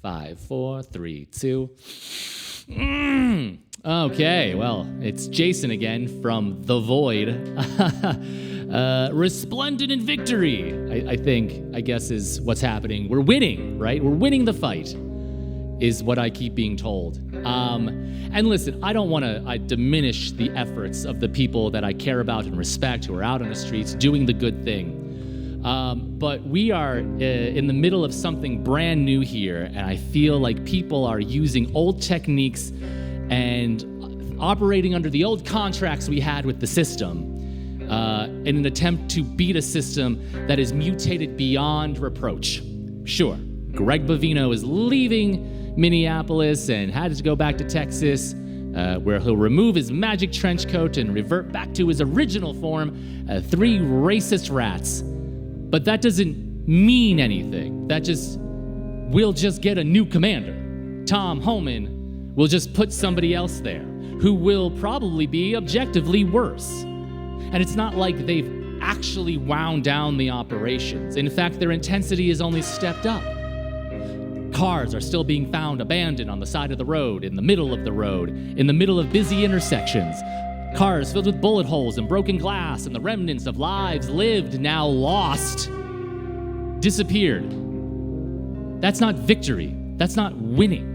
5, 4, 3, 2. Okay, well, it's Jason again from The Void. Resplendent in victory, I guess is what's happening. We're winning, right? We're winning the fight, is what I keep being told. And listen, I don't want to diminish the efforts of the people that I care about and respect who are out on the streets doing the good thing. But we are in the middle of something brand new here, and I feel like people are using old techniques and operating under the old contracts we had with the system in an attempt to beat a system that is mutated beyond reproach. Sure, Greg Bovino is leaving Minneapolis and had to go back to Texas, where he'll remove his magic trench coat and revert back to his original form, 3 racist rats. But that doesn't mean anything. We'll just get a new commander. Tom Homan will just put somebody else there who will probably be objectively worse. And it's not like they've actually wound down the operations. In fact, their intensity has only stepped up. Cars are still being found abandoned on the side of the road, in the middle of the road, in the middle of busy intersections. Cars filled with bullet holes and broken glass and the remnants of lives lived, now lost, disappeared. That's not victory. That's not winning.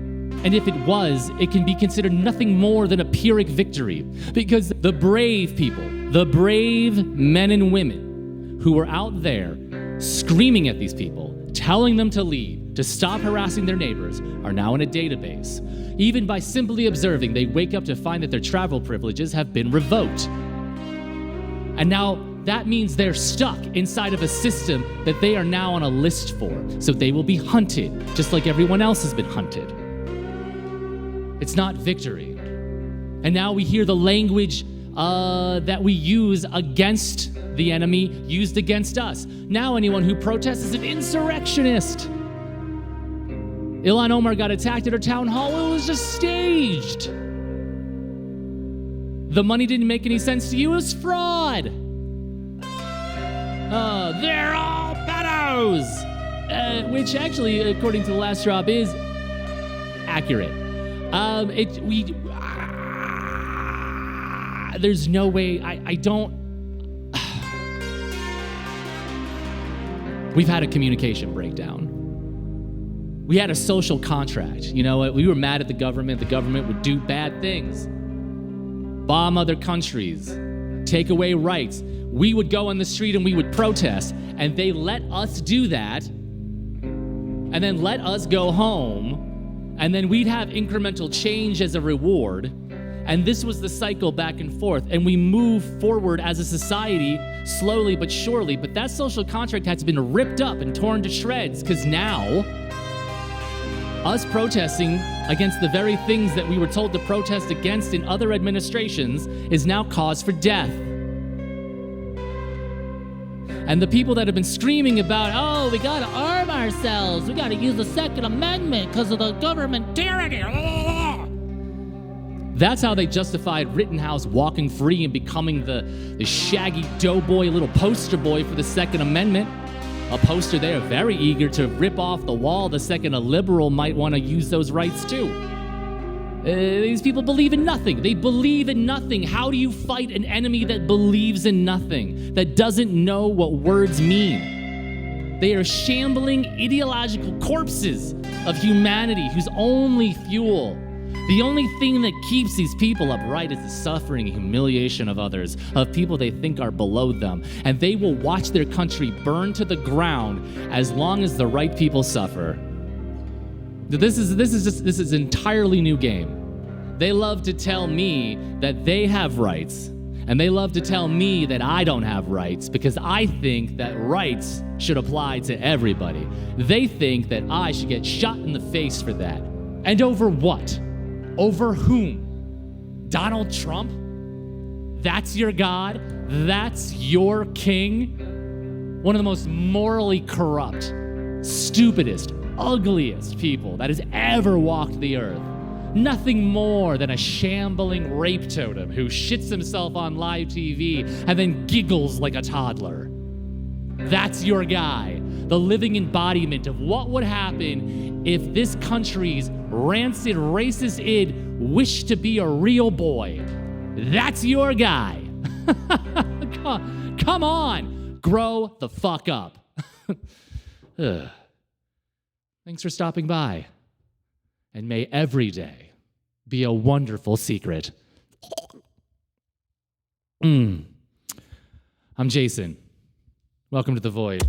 And if it was, it can be considered nothing more than a Pyrrhic victory, because the brave people, the brave men and women who were out there screaming at these people, telling them to leave, to stop harassing their neighbors, are now in a database. Even by simply observing, they wake up to find that their travel privileges have been revoked. And now that means they're stuck inside of a system that they are now on a list for. So they will be hunted, just like everyone else has been hunted. It's not victory. And now we hear the language that we use against the enemy used against us. Now anyone who protests is an insurrectionist. Ilhan Omar got attacked at her town hall. It was just staged. The money didn't make any sense to you. It was fraud. They're all pedos. Which actually, according to the last drop, is accurate. There's no way, I don't... We've had a communication breakdown. We had a social contract. You know what? We were mad at the government. The government would do bad things. Bomb other countries. Take away rights. We would go on the street and we would protest. And they let us do that. And then let us go home. And then we'd have incremental change as a reward. And this was the cycle back and forth. And we move forward as a society slowly but surely. But that social contract has been ripped up and torn to shreds, because now us protesting against the very things that we were told to protest against in other administrations is now cause for death. And the people that have been screaming about, oh, we gotta arm ourselves, we gotta use the Second Amendment because of the government tyranny. That's how they justified Rittenhouse walking free and becoming the shaggy doughboy little poster boy for the Second Amendment. A poster there very eager to rip off the wall the second a liberal might want to use those rights too. These people believe in nothing. They believe in nothing. How do you fight an enemy that believes in nothing, that doesn't know what words mean? They are shambling ideological corpses of humanity whose only fuel, the only thing that keeps these people upright, is the suffering and humiliation of others, of people they think are below them. And they will watch their country burn to the ground as long as the right people suffer. This is an entirely new game. They love to tell me that they have rights, and they love to tell me that I don't have rights, because I think that rights should apply to everybody. They think that I should get shot in the face for that. And over what? Over whom? Donald Trump? That's your God? That's your king? One of the most morally corrupt, stupidest, ugliest people that has ever walked the earth. Nothing more than a shambling rape totem who shits himself on live TV and then giggles like a toddler. That's your guy. the living embodiment of what would happen if this country's rancid, racist id wished to be a real boy. That's your guy. Come on, grow the fuck up. Thanks for stopping by. And may every day be a wonderful secret. I'm Jason. Welcome to The Void.